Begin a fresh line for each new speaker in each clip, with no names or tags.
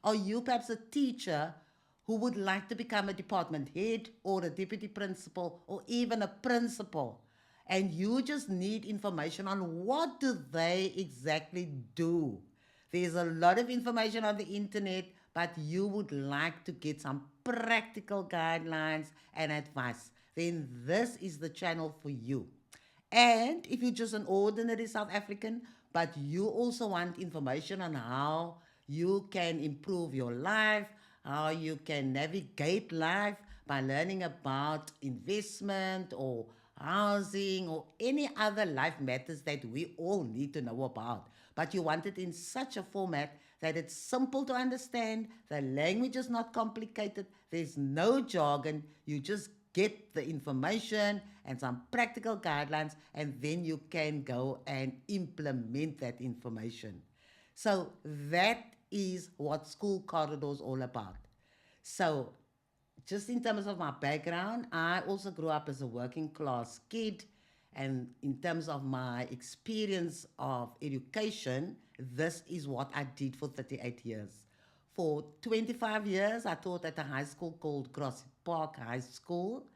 Are you perhaps a teacher who would like to become a department head or a deputy principal or even a principal? And you just need information on what do they exactly do. There's a lot of information on the internet, but you would like to get some practical guidelines and advice, then this is the channel for you. And if you're just an ordinary South African, but you also want information on how you can improve your life, how you can navigate life by learning about investment or housing or any other life matters that we all need to know about. But you want it in such a format that it's simple to understand, the language is not complicated, there's no jargon, you just get the information and some practical guidelines, and then you can go and implement that information. So that is what School Corridors all about. So just in terms of my background, I also grew up as a working class kid. And in terms of my experience of education, this is what I did for 38 years. For 25 years, I taught at a high school called Grassy Park High School.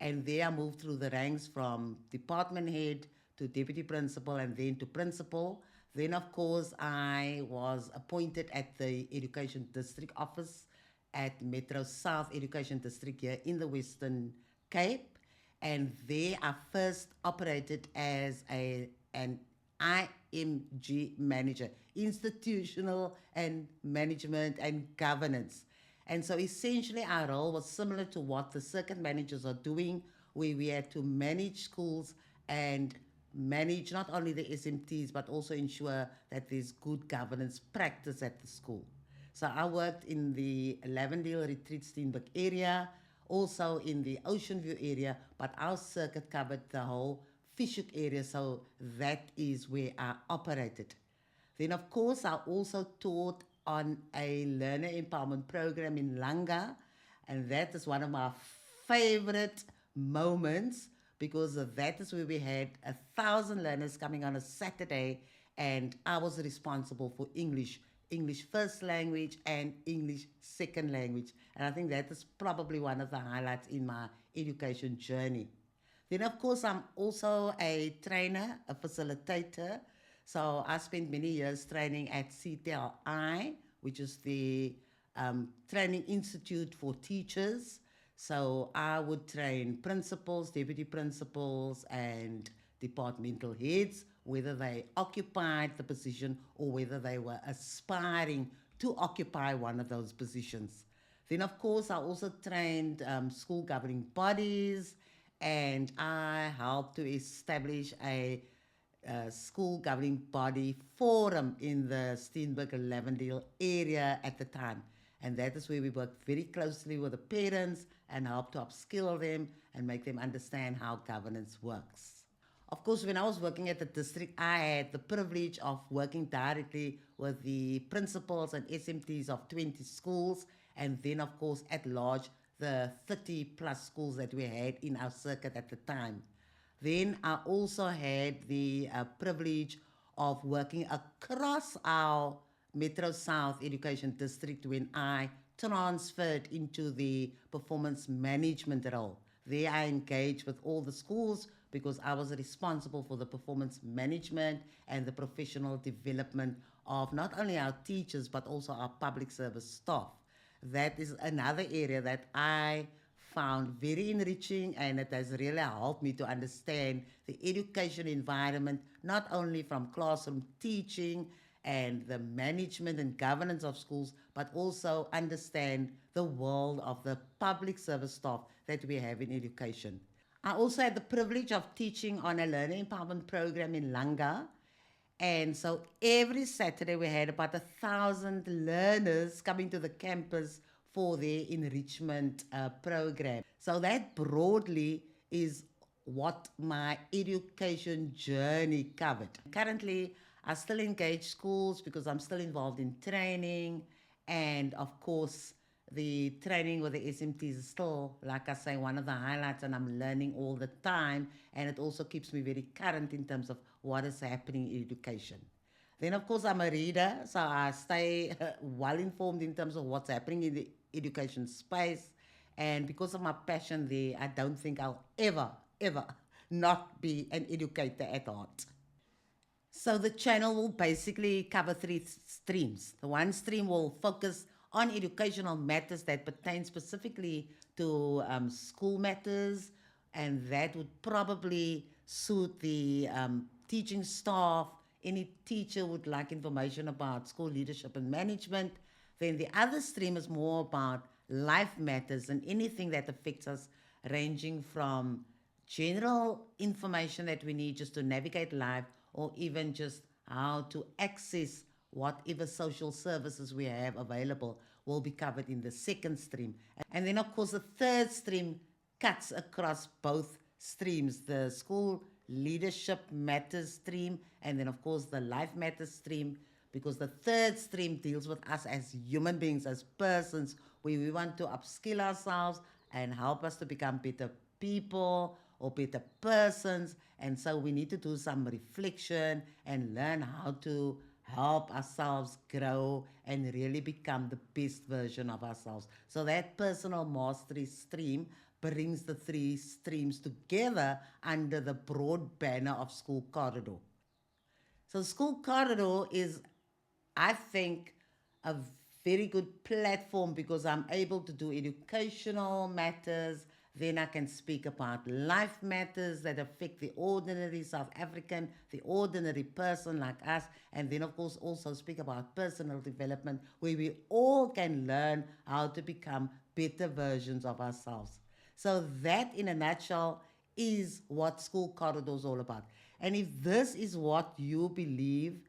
And there I moved through the ranks from department head to deputy principal and then to principal. Then, of course, I was appointed at the Education District Office at Metro South Education District here in the Western Cape. And there I first operated as an IMG manager, institutional and management and governance. And so essentially our role was similar to what the circuit managers are doing, where we had to manage schools and manage not only the SMTs, but also ensure that there's good governance practice at the school. So I worked in the Lavendale Retreat Steenberg area, also in the Ocean View area, but our circuit covered the whole Fish Hoek area, so that is where I operated. Then, of course, I also taught on a learner empowerment program in Langa, and that is one of my favorite moments because that is where we had 1,000 learners coming on a Saturday, and I was responsible for English first language and English second language. And I think that is probably one of the highlights in my education journey. Then, of course, I'm also a trainer, a facilitator. So I spent many years training at CTLI, which is the Training Institute for Teachers. So I would train principals, deputy principals, and departmental heads, whether they occupied the position or whether they were aspiring to occupy one of those positions. Then, of course, I also trained school governing bodies, and I helped to establish a school governing body forum in the Steenberg and Lavendale area at the time. And that is where we worked very closely with the parents and helped to upskill them and make them understand how governance works. Of course, when I was working at the district, I had the privilege of working directly with the principals and SMTs of 20 schools, and then, of course, at large, the 30 plus schools that we had in our circuit at the time. Then I also had the privilege of working across our Metro South Education District when I transferred into the performance management role. There I engaged with all the schools because I was responsible for the performance management and the professional development of not only our teachers but also our public service staff. That is another area that I found very enriching, and it has really helped me to understand the education environment, not only from classroom teaching and the management and governance of schools, but also understand the world of the public service staff that we have in education. I also had the privilege of teaching on a learner empowerment program in Langa. And so every Saturday we had about 1,000 learners coming to the campus for their enrichment program. So that broadly is what my education journey covered. Currently, I still engage schools because I'm still involved in training, and of course, the training with the SMTs is still, like I say, one of the highlights, and I'm learning all the time, and it also keeps me very current in terms of what is happening in education. Then, of course, I'm a reader, so I stay well informed in terms of what's happening in the education space. And because of my passion there, I don't think I'll ever not be an educator at heart. So the channel will basically cover three streams. The one stream will focus on educational matters that pertain specifically to school matters, and that would probably suit the teaching staff. Any teacher would like information about school leadership and management. Then the other stream is more about life matters and anything that affects us, ranging from general information that we need just to navigate life, or even just how to access whatever social services we have available, will be covered in the second stream. And then, of course, the third stream cuts across both streams, the school leadership matters stream, and then, of course, the life matters stream, because the third stream deals with us as human beings, as persons, where we want to upskill ourselves and help us to become better people or better persons. And so we need to do some reflection and learn how to help ourselves grow and really become the best version of ourselves. So that personal mastery stream brings the three streams together under the broad banner of School Corridor. So School Corridor is, I think, a very good platform because I'm able to do educational matters. Then I can speak about life matters that affect the ordinary South African, the ordinary person like us. And then, of course, also speak about personal development where we all can learn how to become better versions of ourselves. So, that in a nutshell is what School Corridor is all about. And if this is what you believe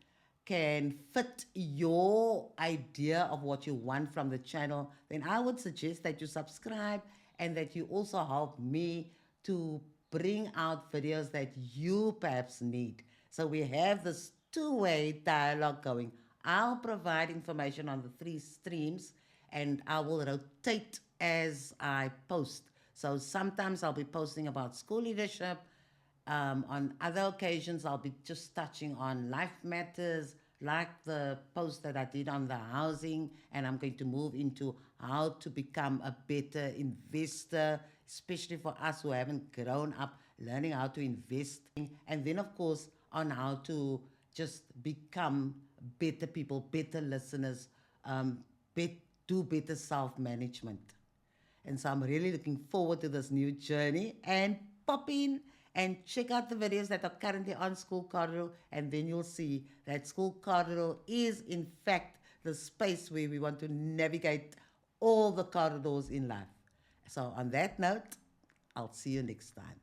can fit your idea of what you want from the channel, then I would suggest that you subscribe and that you also help me to bring out videos that you perhaps need. So we have this two-way dialogue going. I'll provide information on the three streams and I will rotate as I post. So sometimes I'll be posting about school leadership. On other occasions, I'll be just touching on life matters, like the post that I did on the housing, and I'm going to move into how to become a better investor, especially for us who haven't grown up learning how to invest. And then, of course, on how to just become better people, better listeners, do better self management. And so I'm really looking forward to this new journey, and pop in and check out the videos that are currently on School Corridor, and then you'll see that School Corridor is in fact the space where we want to navigate all the corridors in life. So on that note, I'll see you next time.